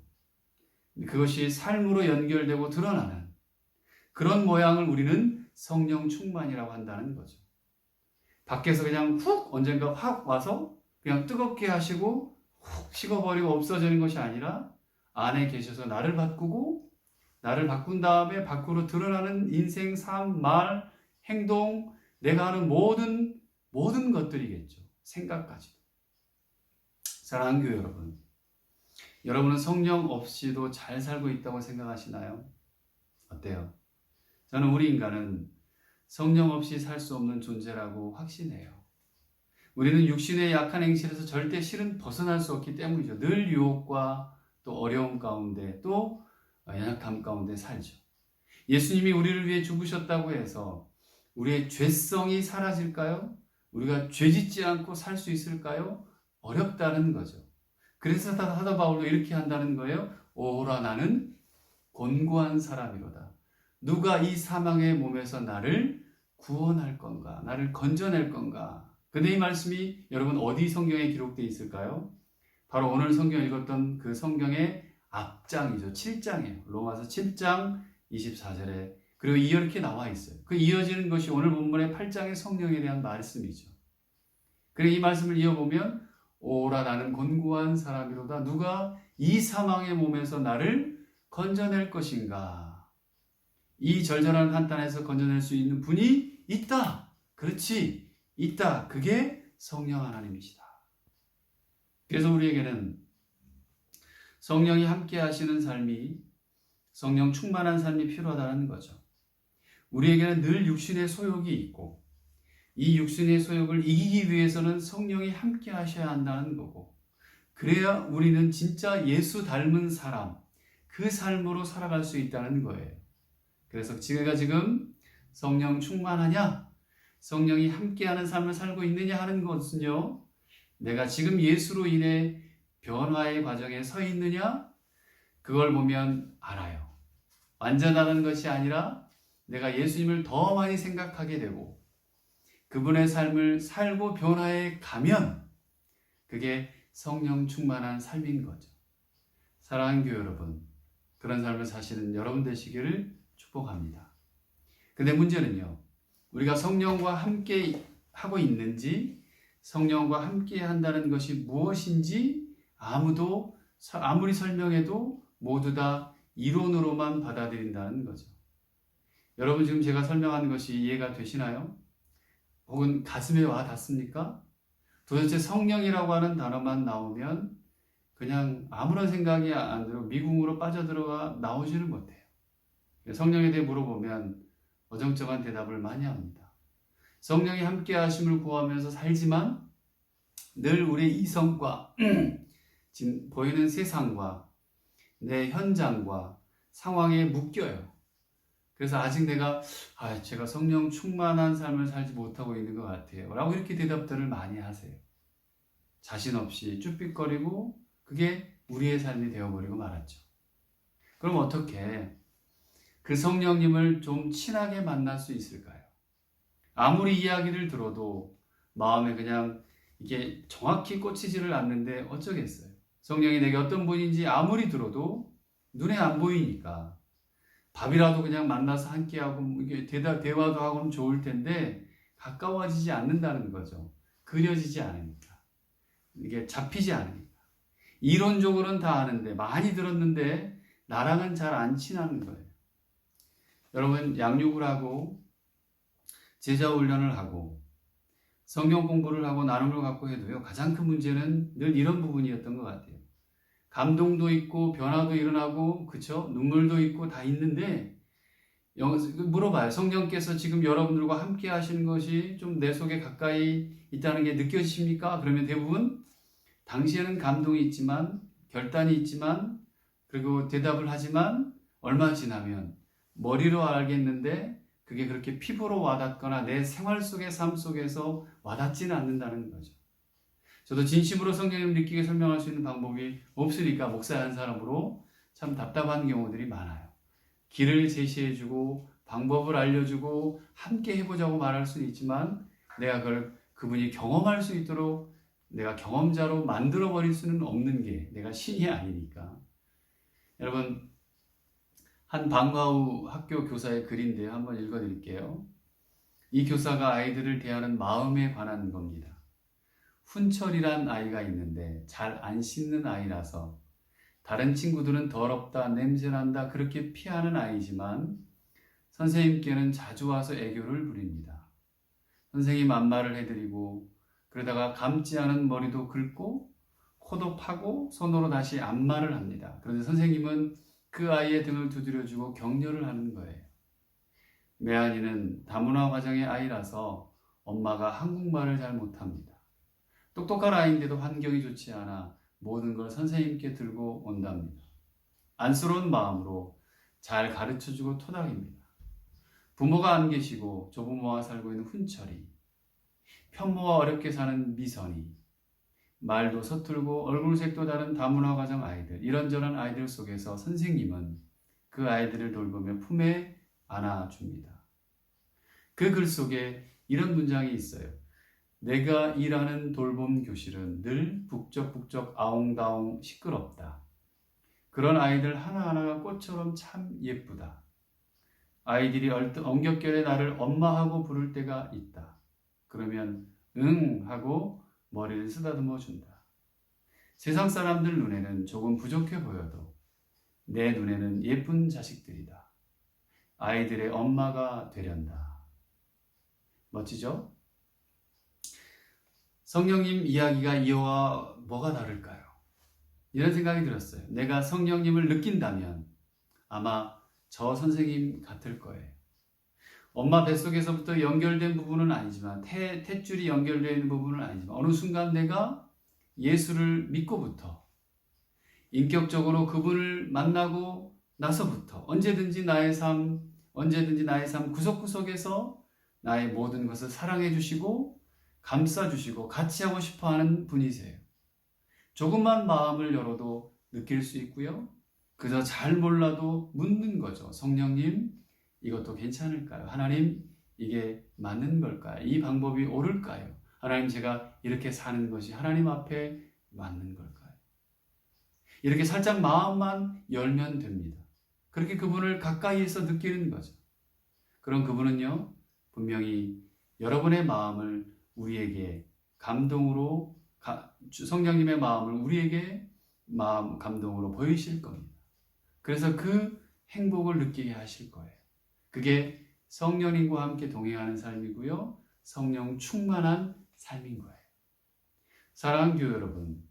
그것이 삶으로 연결되고 드러나는 그런 모양을 우리는 성령 충만이라고 한다는 거죠. 밖에서 그냥 훅 언젠가 확 와서 그냥 뜨겁게 하시고 훅 식어버리고 없어지는 것이 아니라 안에 계셔서 나를 바꾸고 나를 바꾼 다음에 밖으로 드러나는 인생, 삶, 말, 행동, 내가 하는 모든 것들이겠죠. 생각까지도. 사랑하는 교회 여러분, 여러분은 성령 없이도 잘 살고 있다고 생각하시나요? 어때요? 저는 우리 인간은 성령 없이 살 수 없는 존재라고 확신해요. 우리는 육신의 약한 행실에서 절대 실은 벗어날 수 없기 때문이죠. 늘 유혹과 또 어려움 가운데 또 연약함 가운데 살죠. 예수님이 우리를 위해 죽으셨다고 해서 우리의 죄성이 사라질까요? 우리가 죄짓지 않고 살 수 있을까요? 어렵다는 거죠. 그래서 사도 바울도 이렇게 한다는 거예요. 오라 나는 곤고한 사람이로다. 누가 이 사망의 몸에서 나를 구원할 건가? 나를 건져낼 건가? 근데 이 말씀이 여러분 어디 성경에 기록되어 있을까요? 바로 오늘 성경 읽었던 그 성경의 앞장이죠. 7장이에요. 로마서 7장 24절에 그리고 이렇게 나와 있어요. 그 이어지는 것이 오늘 본문의 8장의 성령에 대한 말씀이죠. 그리고 이 말씀을 이어보면 오라 나는 곤고한 사람이로다. 누가 이 사망의 몸에서 나를 건져낼 것인가? 이 절절한 한탄에서 건져낼 수 있는 분이 있다. 그렇지. 있다. 그게 성령 하나님이시다. 그래서 우리에게는 성령이 함께 하시는 삶이, 성령 충만한 삶이 필요하다는 거죠. 우리에게는 늘 육신의 소욕이 있고 이 육신의 소욕을 이기기 위해서는 성령이 함께 하셔야 한다는 거고, 그래야 우리는 진짜 예수 닮은 사람, 그 삶으로 살아갈 수 있다는 거예요. 그래서 제가 지금 성령 충만하냐? 성령이 함께하는 삶을 살고 있느냐 하는 것은요, 내가 지금 예수로 인해 변화의 과정에 서 있느냐? 그걸 보면 알아요. 완전하다는 것이 아니라 내가 예수님을 더 많이 생각하게 되고 그분의 삶을 살고 변화해 가면 그게 성령 충만한 삶인 거죠. 사랑하는 교회 여러분, 그런 삶을 사시는 여러분 되시기를 축복합니다. 근데 문제는요, 우리가 성령과 함께 하고 있는지, 성령과 함께 한다는 것이 무엇인지 아무리 설명해도 모두 다 이론으로만 받아들인다는 거죠. 여러분 지금 제가 설명하는 것이 이해가 되시나요? 혹은 가슴에 와 닿습니까? 도대체 성령이라고 하는 단어만 나오면 그냥 아무런 생각이 안 들고 미궁으로 빠져들어가 나오지는 못해요. 성령에 대해 물어보면 어정쩡한 대답을 많이 합니다. 성령이 함께 하심을 구하면서 살지만 늘 우리의 이성과 지금 보이는 세상과 내 현장과 상황에 묶여요. 그래서 아직 제가 성령 충만한 삶을 살지 못하고 있는 것 같아요 라고 이렇게 대답들을 많이 하세요. 자신 없이 쭈삣거리고 그게 우리의 삶이 되어버리고 말았죠. 그럼 어떻게 그 성령님을 좀 친하게 만날 수 있을까요? 아무리 이야기를 들어도 마음에 그냥 이게 정확히 꽂히지를 않는데 어쩌겠어요. 성령이 내게 어떤 분인지 아무리 들어도 눈에 안 보이니까 밥이라도 그냥 만나서 함께하고 이게 대화도 하고는 좋을 텐데 가까워지지 않는다는 거죠. 그려지지 않으니까. 이게 잡히지 않으니까. 이론적으로는 다 아는데 많이 들었는데 나랑은 잘 안 친하는 거예요. 여러분 양육을 하고 제자 훈련을 하고 성경 공부를 하고 나눔을 갖고 해도요, 가장 큰 문제는 늘 이런 부분이었던 것 같아요. 감동도 있고 변화도 일어나고 그쵸? 눈물도 있고 다 있는데 물어봐요. 성령께서 지금 여러분들과 함께 하시는 것이 좀 내 속에 가까이 있다는 게 느껴지십니까? 그러면 대부분 당시에는 감동이 있지만 결단이 있지만 그리고 대답을 하지만 얼마 지나면 머리로 알겠는데 그게 그렇게 피부로 와닿거나 내 생활 속의 삶 속에서 와닿지는 않는다는 거죠. 저도 진심으로 성령님을 느끼게 설명할 수 있는 방법이 없으니까 목사 한 사람으로 참 답답한 경우들이 많아요. 길을 제시해주고 방법을 알려주고 함께 해보자고 말할 수는 있지만 내가 그분이 경험할 수 있도록 내가 경험자로 만들어버릴 수는 없는 게 내가 신이 아니니까. 여러분, 한 방과 후 학교 교사의 글인데요. 한번 읽어드릴게요. 이 교사가 아이들을 대하는 마음에 관한 겁니다. 훈철이란 아이가 있는데 잘 안 씻는 아이라서 다른 친구들은 더럽다, 냄새난다 그렇게 피하는 아이지만 선생님께는 자주 와서 애교를 부립니다. 선생님 안마를 해드리고 그러다가 감지 않은 머리도 긁고 코도 파고 손으로 다시 안마를 합니다. 그런데 선생님은 그 아이의 등을 두드려주고 격려를 하는 거예요. 매한이는 다문화 가정의 아이라서 엄마가 한국말을 잘 못합니다. 똑똑한 아이인데도 환경이 좋지 않아 모든 걸 선생님께 들고 온답니다. 안쓰러운 마음으로 잘 가르쳐주고 토닥입니다. 부모가 안 계시고 조부모와 살고 있는 훈철이, 편모와 어렵게 사는 미선이, 말도 서툴고 얼굴색도 다른 다문화 가정 아이들, 이런저런 아이들 속에서 선생님은 그 아이들을 돌보며 품에 안아줍니다. 그 글 속에 이런 문장이 있어요. 내가 일하는 돌봄 교실은 늘 북적북적 아웅다웅 시끄럽다. 그런 아이들 하나하나가 꽃처럼 참 예쁘다. 아이들이 엉겹결에 나를 엄마하고 부를 때가 있다. 그러면 응 하고 머리를 쓰다듬어 준다. 세상 사람들 눈에는 조금 부족해 보여도 내 눈에는 예쁜 자식들이다. 아이들의 엄마가 되련다. 멋지죠? 성령님 이야기가 이와 뭐가 다를까요? 이런 생각이 들었어요. 내가 성령님을 느낀다면 아마 저 선생님 같을 거예요. 엄마 뱃속에서부터 연결된 부분은 아니지만 탯줄이 연결되어 있는 부분은 아니지만 어느 순간 내가 예수를 믿고부터 인격적으로 그분을 만나고 나서부터 언제든지 나의 삶 구석구석에서 나의 모든 것을 사랑해 주시고 감싸 주시고 같이 하고 싶어 하는 분이세요. 조금만 마음을 열어도 느낄 수 있고요. 그저 잘 몰라도 묻는 거죠. 성령님, 이것도 괜찮을까요? 하나님, 이게 맞는 걸까요? 이 방법이 옳을까요? 하나님, 제가 이렇게 사는 것이 하나님 앞에 맞는 걸까요? 이렇게 살짝 마음만 열면 됩니다. 그렇게 그분을 가까이에서 느끼는 거죠. 그럼 그분은요, 분명히 여러분의 마음을 우리에게 감동으로, 성령님의 마음을 우리에게 감동으로 보이실 겁니다. 그래서 그 행복을 느끼게 하실 거예요. 그게 성령님과 함께 동행하는 삶이고요. 성령 충만한 삶인 거예요. 사랑하는 교회 여러분,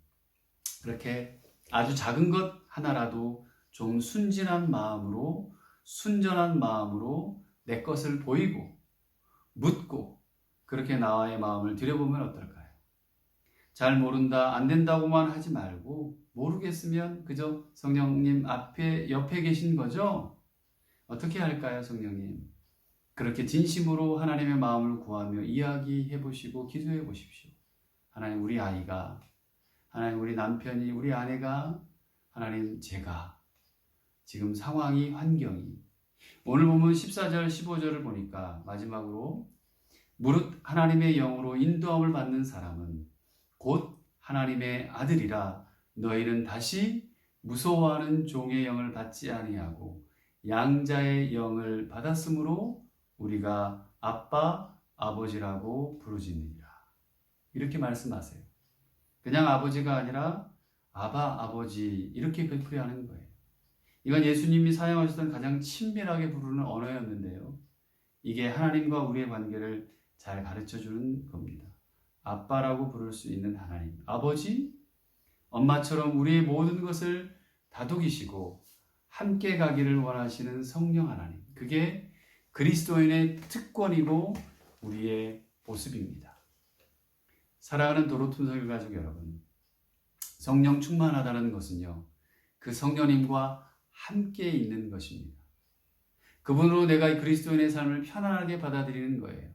그렇게 아주 작은 것 하나라도 좀 순진한 마음으로, 순전한 마음으로 내 것을 보이고 묻고 그렇게 나의 마음을 들여보면 어떨까요? 잘 모른다, 안 된다고만 하지 말고 모르겠으면 그저 성령님 옆에 계신 거죠? 어떻게 할까요, 성령님? 그렇게 진심으로 하나님의 마음을 구하며 이야기해 보시고 기도해 보십시오. 하나님, 우리 아이가, 하나님, 우리 남편이, 우리 아내가, 하나님, 제가 지금 상황이, 환경이, 오늘 보면 14절, 15절을 보니까 마지막으로 무릇 하나님의 영으로 인도함을 받는 사람은 곧 하나님의 아들이라. 너희는 다시 무서워하는 종의 영을 받지 아니하고 양자의 영을 받았으므로 우리가 아빠, 아버지라고 부르짖느니라. 이렇게 말씀하세요. 그냥 아버지가 아니라 아바, 아버지 이렇게 베풀이하는 거예요. 이건 예수님이 사용하셨던 가장 친밀하게 부르는 언어였는데요. 이게 하나님과 우리의 관계를 잘 가르쳐주는 겁니다. 아빠라고 부를 수 있는 하나님, 아버지, 엄마처럼 우리의 모든 것을 다독이시고 함께 가기를 원하시는 성령 하나님. 그게 그리스도인의 특권이고 우리의 모습입니다. 사랑하는 도로툼 성교 가족 여러분, 성령 충만하다는 것은요, 그 성령님과 함께 있는 것입니다. 그분으로 내가 그리스도인의 삶을 편안하게 받아들이는 거예요.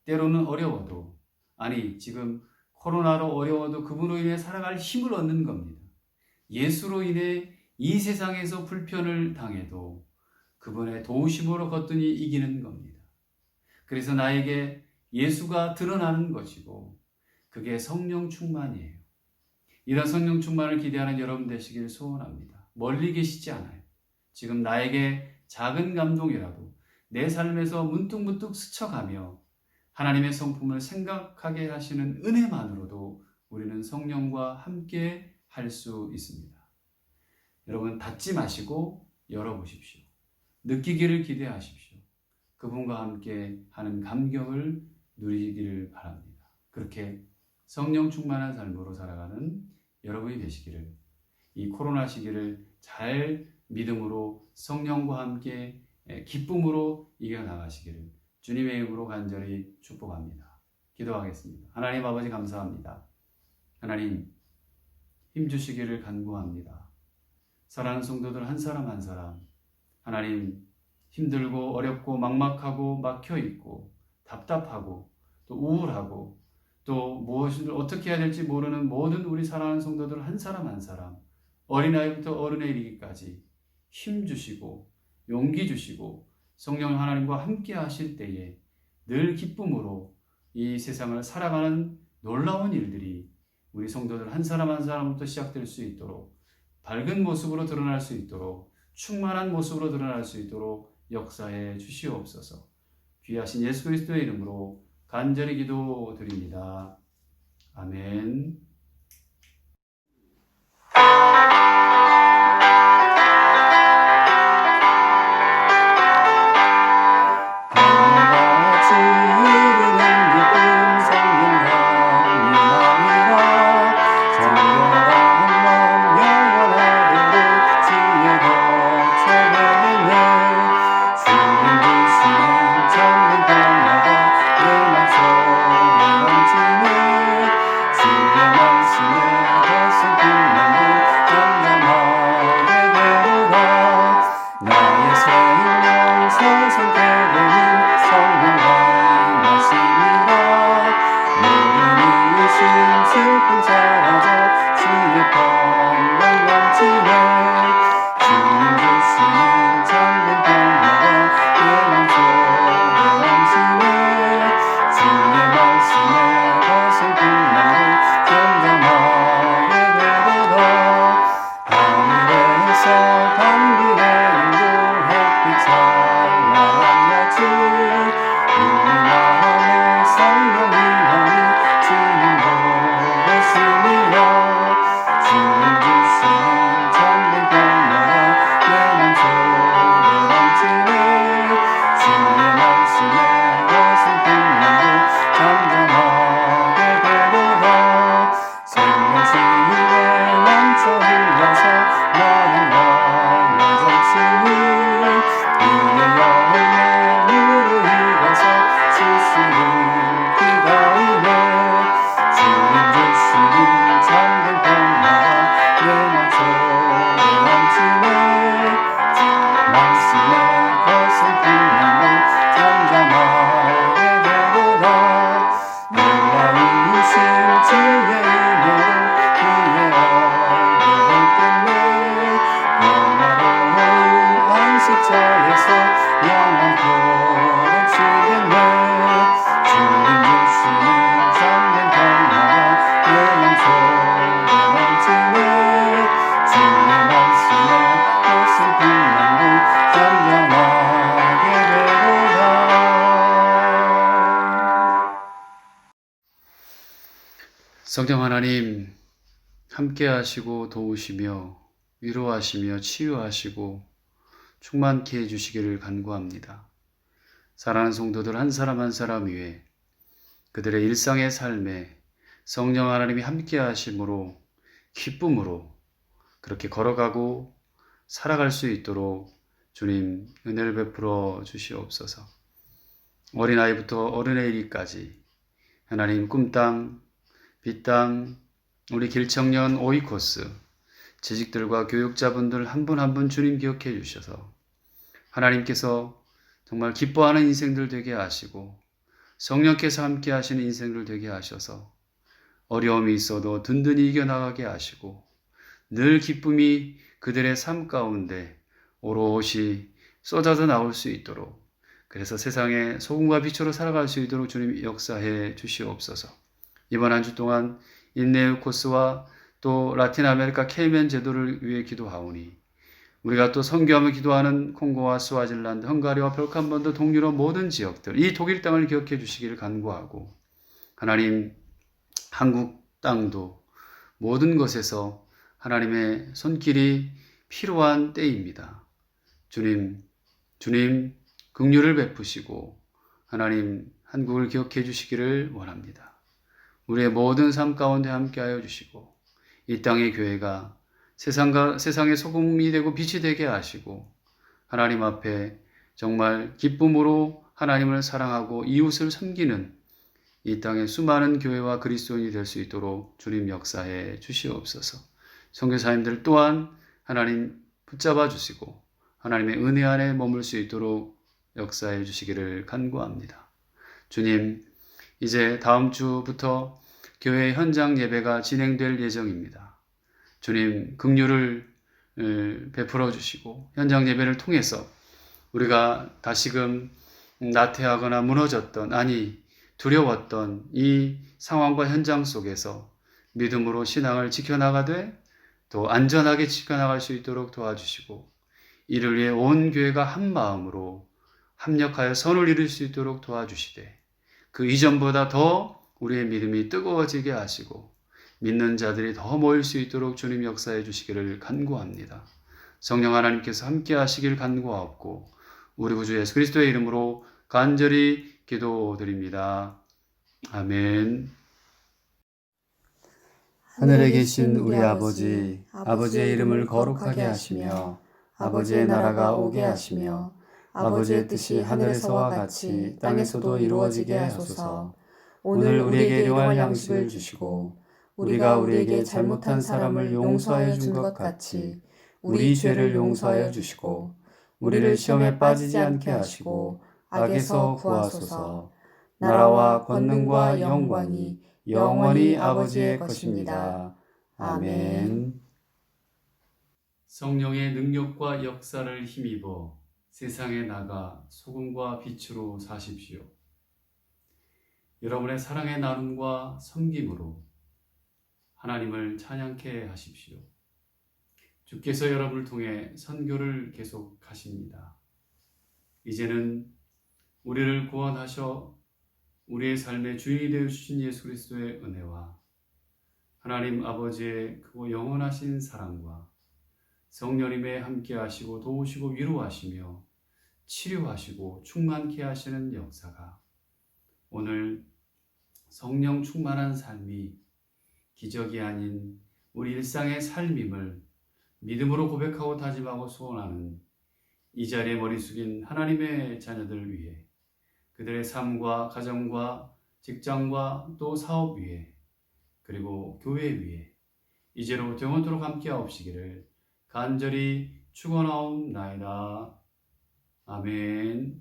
때로는 어려워도, 아니 지금 코로나로 어려워도 그분으로 인해 살아갈 힘을 얻는 겁니다. 예수로 인해 이 세상에서 불편을 당해도 그분의 도우심으로 거뜬히 이기는 겁니다. 그래서 나에게 예수가 드러나는 것이고 그게 성령 충만이에요. 이런 성령 충만을 기대하는 여러분 되시길 소원합니다. 멀리 계시지 않아요. 지금 나에게 작은 감동이라도 내 삶에서 문득문득 스쳐가며 하나님의 성품을 생각하게 하시는 은혜만으로도 우리는 성령과 함께 할 수 있습니다. 여러분 닫지 마시고 열어보십시오. 느끼기를 기대하십시오. 그분과 함께 하는 감격을 누리기를 바랍니다. 그렇게 성령 충만한 삶으로 살아가는 여러분이 되시기를, 이 코로나 시기를 잘 믿음으로 성령과 함께 기쁨으로 이겨나가시기를 주님의 이름으로 간절히 축복합니다. 기도하겠습니다. 하나님 아버지 감사합니다. 하나님 힘주시기를 간구합니다. 사랑하는 성도들 한 사람 한 사람, 하나님 힘들고 어렵고 막막하고 막혀있고 답답하고 또 우울하고 또 무엇을 어떻게 해야 될지 모르는 모든 우리 사랑하는 성도들 한 사람 한 사람, 어린아이부터 어른에 이르기까지 힘주시고 용기 주시고 성령 하나님과 함께 하실 때에 늘 기쁨으로 이 세상을 살아가는 놀라운 일들이 우리 성도들 한 사람 한 사람부터 시작될 수 있도록, 밝은 모습으로 드러날 수 있도록, 충만한 모습으로 드러날 수 있도록 역사해 주시옵소서. 귀하신 예수 그리스도의 이름으로 간절히 기도드립니다. 아멘. 성령 하나님 함께 하시고 도우시며 위로하시며 치유하시고 충만케 해주시기를 간구합니다. 사랑하는 성도들 한 사람 한 사람 위에 그들의 일상의 삶에 성령 하나님이 함께 하심으로 기쁨으로 그렇게 걸어가고 살아갈 수 있도록 주님 은혜를 베풀어 주시옵소서. 어린아이부터 어른에 이르기까지 하나님 꿈땅, 빛땅, 우리 길청년 오이코스, 재직들과 교육자분들 한 분 한 분 주님 기억해 주셔서 하나님께서 정말 기뻐하는 인생들 되게 하시고 성령께서 함께 하시는 인생들 되게 하셔서 어려움이 있어도 든든히 이겨나가게 하시고 늘 기쁨이 그들의 삶 가운데 오롯이 쏟아져 나올 수 있도록, 그래서 세상에 소금과 빛으로 살아갈 수 있도록 주님 역사해 주시옵소서. 이번 한 주 동안 인내의 코스와 또 라틴 아메리카 케이맨 제도를 위해 기도하오니 우리가 또 선교하며 기도하는 콩고와 스와질란드, 헝가리와 벨칸번드, 동유럽 모든 지역들, 이 독일 땅을 기억해 주시기를 간구하고, 하나님 한국 땅도 모든 것에서 하나님의 손길이 필요한 때입니다. 주님 긍휼을 베푸시고 하나님 한국을 기억해 주시기를 원합니다. 우리의 모든 삶 가운데 함께하여 주시고 이 땅의 교회가 세상의 소금이 되고 빛이 되게 하시고 하나님 앞에 정말 기쁨으로 하나님을 사랑하고 이웃을 섬기는 이 땅의 수많은 교회와 그리스도인이 될 수 있도록 주님 역사해 주시옵소서. 선교사님들 또한 하나님 붙잡아 주시고 하나님의 은혜 안에 머물 수 있도록 역사해 주시기를 간구합니다. 주님, 이제 다음 주부터 교회 현장 예배가 진행될 예정입니다. 주님, 긍휼을 베풀어 주시고 현장 예배를 통해서 우리가 다시금 나태하거나 무너졌던, 아니 두려웠던 이 상황과 현장 속에서 믿음으로 신앙을 지켜나가되 또 안전하게 지켜나갈 수 있도록 도와주시고 이를 위해 온 교회가 한 마음으로 합력하여 선을 이룰 수 있도록 도와주시되 그 이전보다 더 우리의 믿음이 뜨거워지게 하시고 믿는 자들이 더 모일 수 있도록 주님 역사해 주시기를 간구합니다. 성령 하나님께서 함께 하시길 간구하옵고 우리 구주 예수 그리스도의 이름으로 간절히 기도드립니다. 아멘. 하늘에 계신 우리 아버지, 아버지의 이름을 거룩하게 하시며 아버지의 나라가 오게 하시며 아버지의 뜻이 하늘에서와 같이 땅에서도 이루어지게 하소서. 오늘 우리에게 일용할 양식을 주시고 우리가 우리에게 잘못한 사람을 용서하여 준 것 같이 우리 죄를 용서하여 주시고 우리를 시험에 빠지지 않게 하시고 악에서 구하소서. 나라와 권능과 영광이 영원히 아버지의 것입니다. 아멘. 성령의 능력과 역사를 힘입어 세상에 나가 소금과 빛으로 사십시오. 여러분의 사랑의 나눔과 섬김으로 하나님을 찬양케 하십시오. 주께서 여러분을 통해 선교를 계속하십니다. 이제는 우리를 구원하셔 우리의 삶의 주인이 되어주신 예수 그리스도의 은혜와 하나님 아버지의 크고 영원하신 사랑과 성령님의 함께하시고 도우시고 위로하시며 치료하시고 충만케 하시는 역사가 오늘 성령 충만한 삶이 기적이 아닌 우리 일상의 삶임을 믿음으로 고백하고 다짐하고 소원하는 이 자리에 머리 숙인 하나님의 자녀들 위해 그들의 삶과 가정과 직장과 또 사업 위에 그리고 교회 위에 이제로부터 영원토록 함께하옵시기를 간절히 축원하옵나이다. 아멘.